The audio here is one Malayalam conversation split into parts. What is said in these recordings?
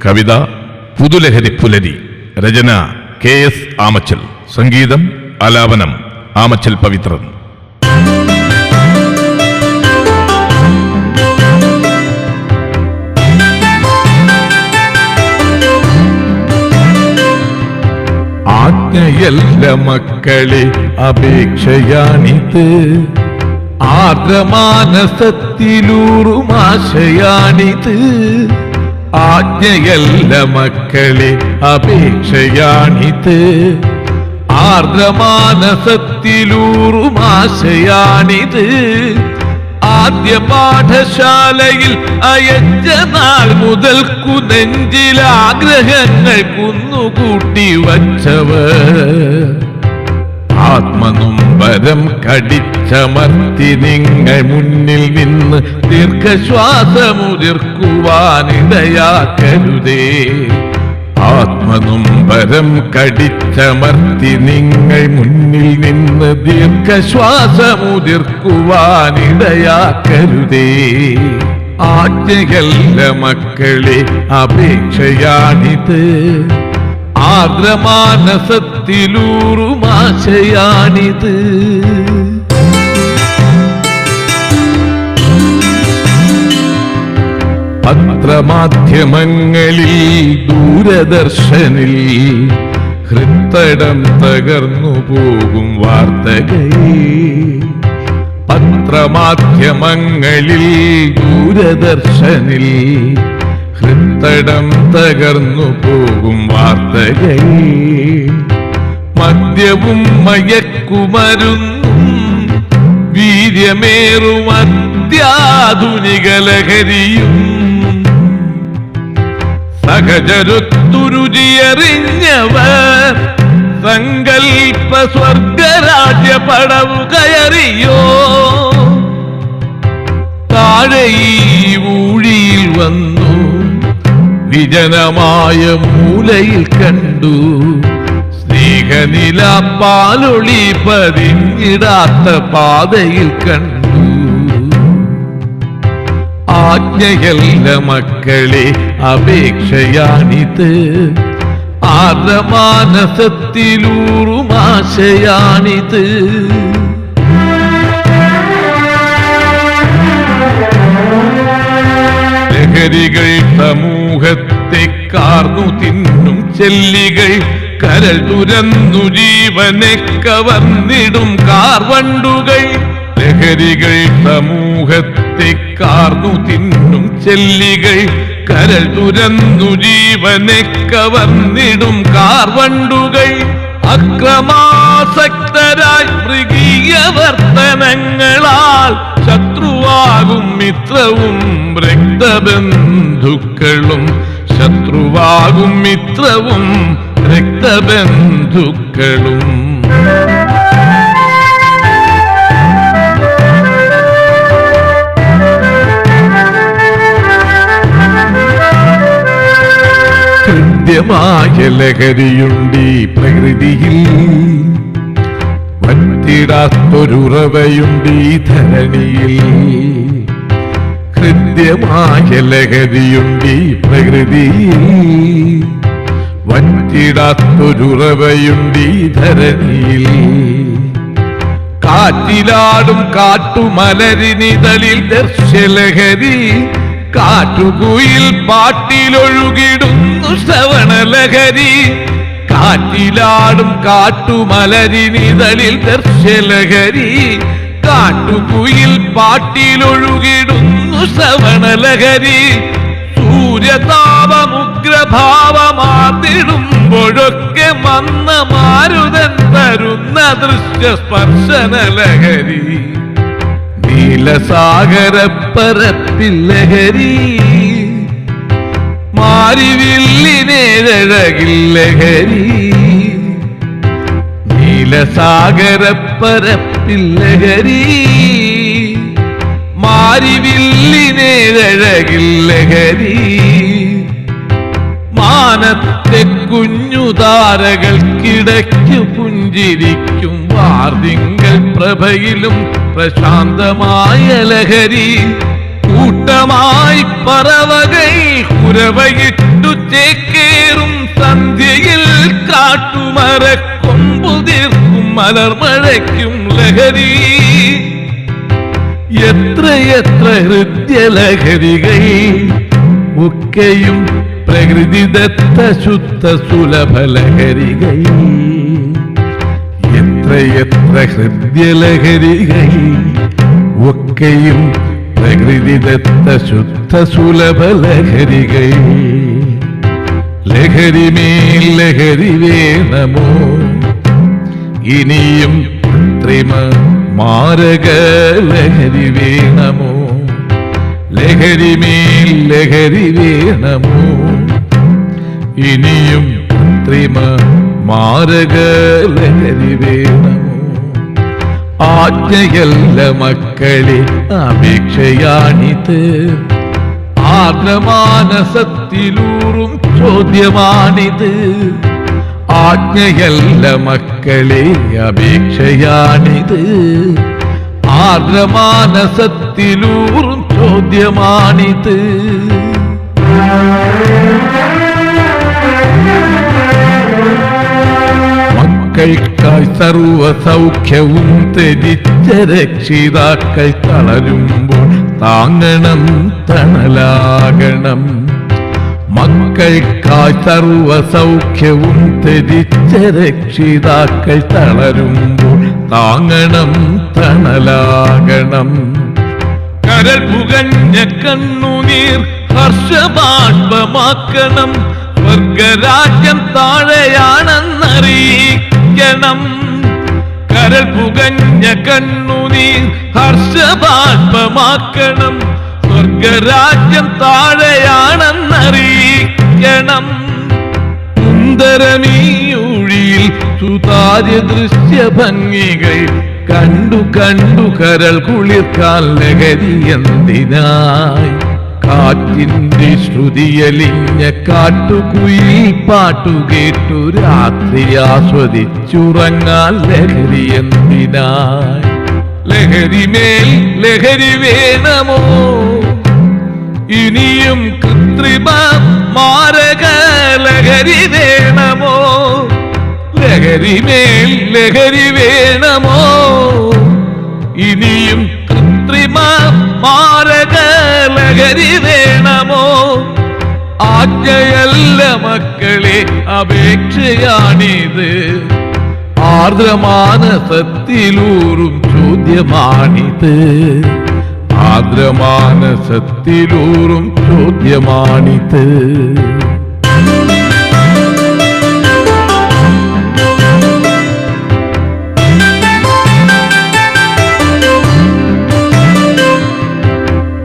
കവിത പുതുലഹരി പുലരി. രചന KS ആമച്ചൽ. സംഗീതം ആലാപനം ആമച്ചൽ പവിത്രൻ. ആജ്ഞയല്ല മക്കളെ അപേക്ഷയാണിത്, ആർദ്രമാനസത്തിലൂറുമാശയാണിത്. ആജ്ഞയല്ല മക്കളെ അപേക്ഷയാണിത്, ആർദ്രമാനസത്തിലൂറുമാശയാണിത്. ആദ്യ പാഠശാലയിൽ അയച്ച നാൾ മുതൽക്കു നെഞ്ചിൽ ആഗ്രഹങ്ങൾ കുന്നുകൂട്ടി വച്ചവർ, ആത്മനൊമ്പരം കടിച്ചമർത്തി നിങ്ങൾ മുന്നിൽ നിന്ന് ദീർഘശ്വാസമുതിർക്കുവാനിടയാക്കരുതേ. ആത്മനൊമ്പരം കടിച്ചമർത്തി നിങ്ങൾ മുന്നിൽ നിന്ന് ദീർഘശ്വാസമുതിർക്കുവാനിടയാക്കരുതേ. ആജ്ഞയല്ല മക്കളെ അപേക്ഷയാണിത്, ആർദ്രമാനസത്തിലൂറുമാശയാണിത്. പത്രമാധ്യമങ്ങളിൽ ദൂരദർശനിൽ ഹൃത്തടം തകർന്നു പോകും വാർത്തകൾ. പത്രമാധ്യമങ്ങളിൽ ദൂരദർശനിൽ ഹൃത്തടം തകർന്നു പോകും വാർത്തകൾ. മദ്യവും മയക്കുമരുന്നും വീര്യമേറും അത്യാധുനിക ലഹരിയും സഹചരത്തുരുചിയറിഞ്ഞവർ സങ്കൽപ്പ സ്വർഗരാജ്യ പടവു കയറിയോ. താഴെ ഈ ഊഴിയിൽ വന്നു വിജനമായ മൂലയിൽ കണ്ടു സ്നേഹനില പാലൊളി പതിഞ്ഞിടാത്ത പാതയിൽ കണ്ടു. ആജ്ഞയല്ല മക്കളെ അപേക്ഷയാണിത്, ആർദ്രമാനസത്തിലൂറുമാശയാണിത്. ലഹരികൾ സമൂഹത്തെ കാർന്നു തിന്നും ചെല്ലികൾ, കരൾ തുരന്നു ജീവനെ കവർന്നിടും കാർവണ്ടുകൾ. ലഹരികൾ സമൂഹത്തെ കാർന്നു തിന്നും ചെല്ലികൾ, കരൾ തുരന്നു ജീവനെ കവർന്നിടും കാർവണ്ടുകൾ. അക്രമാസക്തരായി മൃഗീയ വർത്തനങ്ങളാൽ ശത്രുവാകും മിത്രവും രക്തബന്ധുക്കളും, ശത്രുവാകും മിത്രവും രക്തബന്ധുക്കളും. ഹൃദ്യമായ ലഹരിയുണ്ട് ഈ പ്രകൃതിയിൽ, വറ്റിടാത്തൊരുറവയുണ്ട് ഈ ധരണിയിൽ. ഹൃദ്യമായ ലഹരിയുണ്ട് ഈ പ്രകൃതിയിൽ, വറ്റിടാത്തൊരുറവയുണ്ട് ഈ ധരണിയിൽ. കാറ്റിലാടും കാട്ടുമലരിനിതളിൽ ദർശലഹരി, കാറ്റുകുയിൽ പാട്ടിലൊഴുകിടുന്നു ശ്രവണലഹരി. കാറ്റിലാടും കാട്ടുമലരിനിതളിൽ ദർശലഹരി, കാട്ടുകുയിൽ പാട്ടിലൊഴുകിടുന്നു ശ്രവണലഹരി. സൂര്യതാപമുഗ്രഭാവമാർന്നിടുമ്പോഴൊക്കെ മന്ന മാരുതൻ തരുന്ന ദൃശ്യ സ്പർശനലഹരി. നീലസാഗരപ്പരപ്പിൽ ലഹരി, മാരിവില്ലിനേഴകിൽ ലഹരി. നീലസാഗരപ്പരപ്പിൽ ലഹരി, മാരിവില്ലിനേഴകിൽ ലഹരി. മാനത്തെ കുഞ്ഞുതാരകൾക്കിടയ്ക്കു പുഞ്ചിരിക്കും വാർതിങ്കൾ പ്രഭയിലും പ്രശാന്തമായ ലഹരി. കൂട്ടമായി പറവകൾ കുരവയിട്ടു ചേക്കേറും സന്ധ്യയിൽ കാട്ടുമരക്കൊമ്പു തീർക്കും മലർമഴയ്ക്കും ലഹരി. എത്രയെത്ര ഹൃദ്യലഹരികൾ ഒക്കെയും പ്രകൃതിദത്ത ശുദ്ധ സുലഭ ലഹരികൾ. എത്രയെത്ര ഹൃദ്യലഹരികൾ ഒക്കെയും പ്രകൃതിദത്ത ശുദ്ധ സുലഭ ലഹരികൾ. ലഹരിമേൽ ലഹരി വേണമോ ഇനിയും കൃത്രിമ മാരക ലഹരി വേണമോ? ലഹരിമേൽ ലഹരി വേണമോ ഇനിയും കൃത്രിമ മാരക ലഹരി വേണമോ? ആജ്ഞയല്ല മക്കളെ അപേക്ഷയാണിത്, ആർദ്രമാനസത്തിലൂറും ചോദ്യമാണിത്. ആജ്ഞയല്ല മക്കളെ അപേക്ഷയാണിത്, ആർദ്രമാനസത്തിലൂറും ചോദ്യമാണിത്. മക്കൾക്കായി സർവ സൗഖ്യവും ത്യജിച്ച രക്ഷിതാക്കൾ തളരുമ്പോൾ താങ്ങണം തണലാകണം. മക്കൾക്കായി സർവ സൗഖ്യവും ത്യജിച്ച രക്ഷിതാക്കൾ തളരുമ്പോൾ താങ്ങണം തണലാകണം. കരൾ പുകഞ്ഞ കണ്ണുനീർ ഹർഷബാഷ്പമാക്കണം, സ്വർഗരാജ്യം താഴെയാണെന്നറിയിക്കണം. കരൾ പുകഞ്ഞ കണ്ണുനീർ ഹർഷബാഷ്പമാക്കണം, സ്വർഗരാജ്യം താഴെയാണെന്നറിയിക്കണം. സുന്ദരമീയൊഴിയിൽ സുതാര്യ ദൃശ്യ ഭംഗികൾ കണ്ടു കണ്ടു കരൾ കുളിർക്കാൻ ലഹരി എന്തിനായി? കാറ്റിന്റെ ശ്രുതിയലിഞ്ഞ കാട്ടുകുയിൽ പാട്ടുകേട്ടു രാത്രി ആസ്വദിച്ചുറങ്ങാൻ ലഹരി എന്തിനായി? ലഹരിമേൽ ലഹരി വേണമോ ഇനിയും കൃത്രിമ മാരക ലഹരി വേണമോ? ലഹരിമേൽ ലഹരി വേണമോ ഇനിയും കൃത്രിമ മാരക ലഹരി വേണമോ? ആജ്ഞയല്ല മക്കളെ അപേക്ഷയാണിത്, ആർദ്രമാനസത്തിലൂറും ചോദ്യമാണിത്. ആർദ്രമാനസത്തിലൂറും ചോദ്യമാണിത്.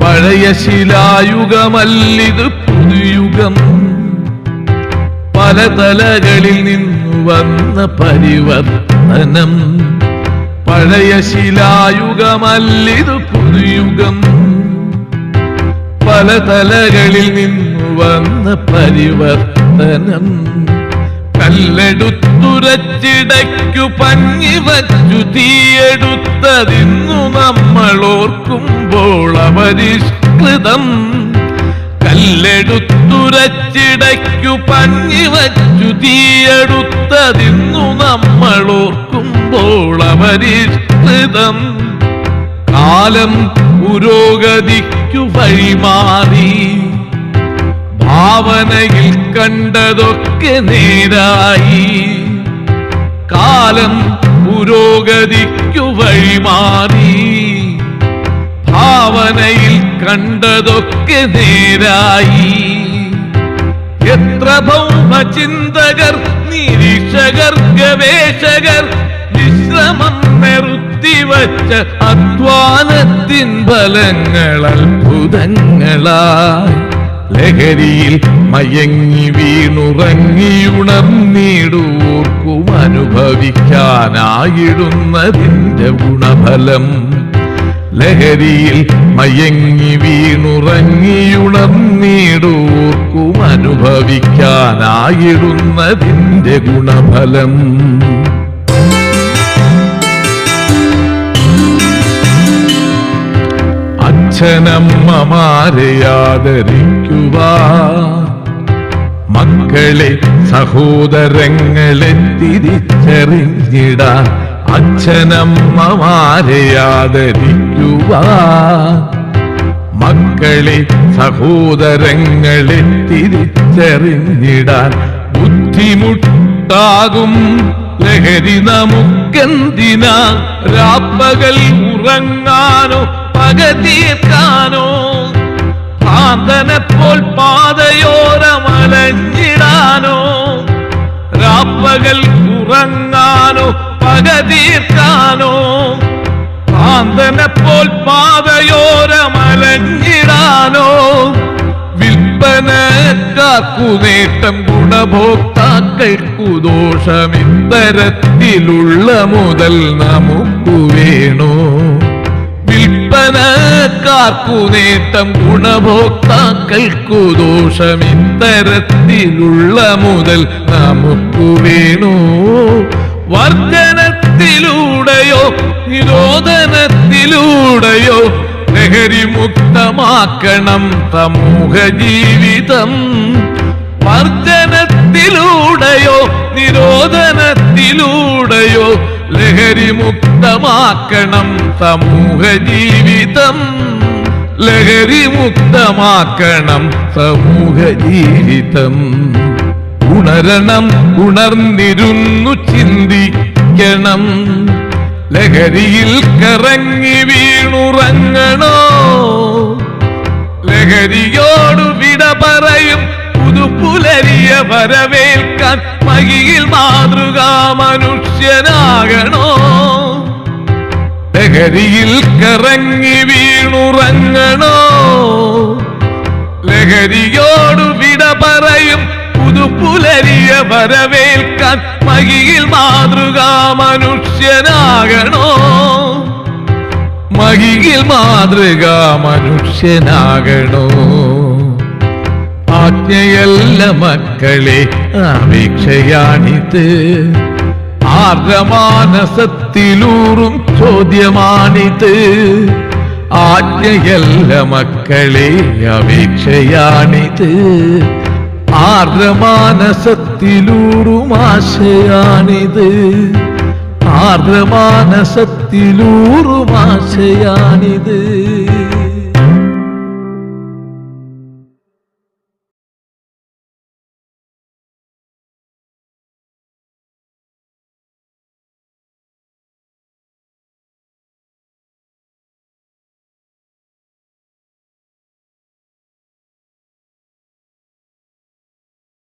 പഴയ ശിലായുഗമല്ലിത് പുതുയുഗം, പല തലകളിൽ നിന്നു വന്ന പരിവർത്തനം. പഴയ ശിലായുഗമല്ലിത് പുതുയുഗം, പല തലകളിൽ നിന്നു വന്ന പരിവർത്തനം. കല്ലെടുത്തുരച്ചിടയ്ക്കു പഞ്ഞി വച്ചു തീയെടുത്തതിന്നു നമ്മൾ ഓർക്കുമ്പോൾ അപരിഷ്കൃതം. കല്ലെടുത്തുരച്ചിടയ്ക്കു പഞ്ഞി വച്ചു തീയെടുത്തതിന്നു നമ്മൾ ഓർക്കുമ്പോൾ അപരിഷ്കൃതം. കാലം പുരോഗതിക്കു വഴിമാറി, ഭാവനയിൽ കണ്ടതൊക്കെ നേരായി. കാലം പുരോഗതിക്കു വഴിമാറി, ഭാവനയിൽ കണ്ടതൊക്കെ നേരായി. എത്ര ഭൗമചിന്തകർ, നിരീക്ഷകർ, ഗവേഷകർ വിശ്രമം നിർത്തിവച്ച അധ്വാനത്തിൻ ഫലങ്ങൾ അത്ഭുതങ്ങളായി. ലഹരിയിൽ മയങ്ങി വീണുറങ്ങിയുണർന്നിടുവോർക്കും അനുഭവിക്കാനായിടുന്നതിൻ്റെ ഗുണഫലം. ലഹരിയിൽ മയങ്ങി വീണുറങ്ങിയുണർന്നിടുവോർക്കും അനുഭവിക്കാനായിടുന്നതിൻ്റെ ഗുണഫലം. അച്ഛനമ്മമാരെ ആദരിക്കുവാൻ, മക്കളെ സഹോദരങ്ങളെ തിരിച്ചറിഞ്ഞിടാൻ അച്ഛനമ്മമാരെ ആദരിക്കുവാൻ. മക്കളെ സഹോദരങ്ങളെ തിരിച്ചറിഞ്ഞിടാൻ ബുദ്ധിമുട്ടാകും ലഹരി നമുക്കെന്തിനാ? രാപ്പകൽ ഉറങ്ങാനോ പക തീർക്കാനോ? ഭ്രാന്തനെപ്പോൾ പാതയോരമലഞ്ഞിടാനോ? രാപ്പകൽ ഉറങ്ങാനോ പക തീർക്കാനോ? ഭ്രാന്തനെപ്പോൾ പാതയോരമലഞ്ഞിടാനോ? വിൽപ്പനക്കാർക്കു നേട്ടം ഗുണഭോക്താക്കൾക്കു ദോഷം. ഇത്തരത്തിലുള്ള മുതൽ നമുക്കു വേണോ? വിൽപ്പനക്കാർക്കു നേട്ടം ഗുണഭോക്താക്കൾക്കു ദോഷം. ഇത്തരത്തിലുള്ള മുതൽ നമുക്കു വേണോ? വർധനത്തിലൂടെയോ നിരോധനത്തിലൂടെയോ ലഹരി മുക്തമാക്കണം സമൂഹ ജീവിതം. വർധനത്തിലൂടെയോ നിരോധനത്തിലൂടെയോ ലഹരി മുക്തമാക്കണം സമൂഹ ജീവിതം. ലഹരി മുക്തമാക്കണം സമൂഹ ജീവിതം. ഉണരണം, ഉണർന്നിരുന്നു ചിന്തിക്കണം. ലഹരിയിൽ കറങ്ങി വീണുറങ്ങണോ? ലഹരിയോടു വിട പറയും പുതുപുലരിയ വരവേൽക്കാൻ മഹിയിൽ മാതൃകാ മനുഷ്യനാകണോ? ലഹരിയിൽ കറങ്ങി വീണുറങ്ങണോ? ലഹരിയോടു വിട പറയും പുതുപുലരിയ വരവേൽക്കാൻ മഹിയിൽ മാതൃകാ മനുഷ്യനാകണോ? മഹിയിൽ മാതൃകാ മനുഷ്യനാകണോ? ആജ്ഞയല്ല മക്കളെ അപേക്ഷയാണിത്. ആർദ്രമാനസത്തിലൂറും ചോദ്യമാണിത്. ആജ്ഞയല്ല മക്കളെ അപേക്ഷയാണിത്. ആർദ്രമാനസത്തിലൂറും ആശയാണിത്. ആർദ്രമാനസത്തിലൂറും ആശയാണിത്.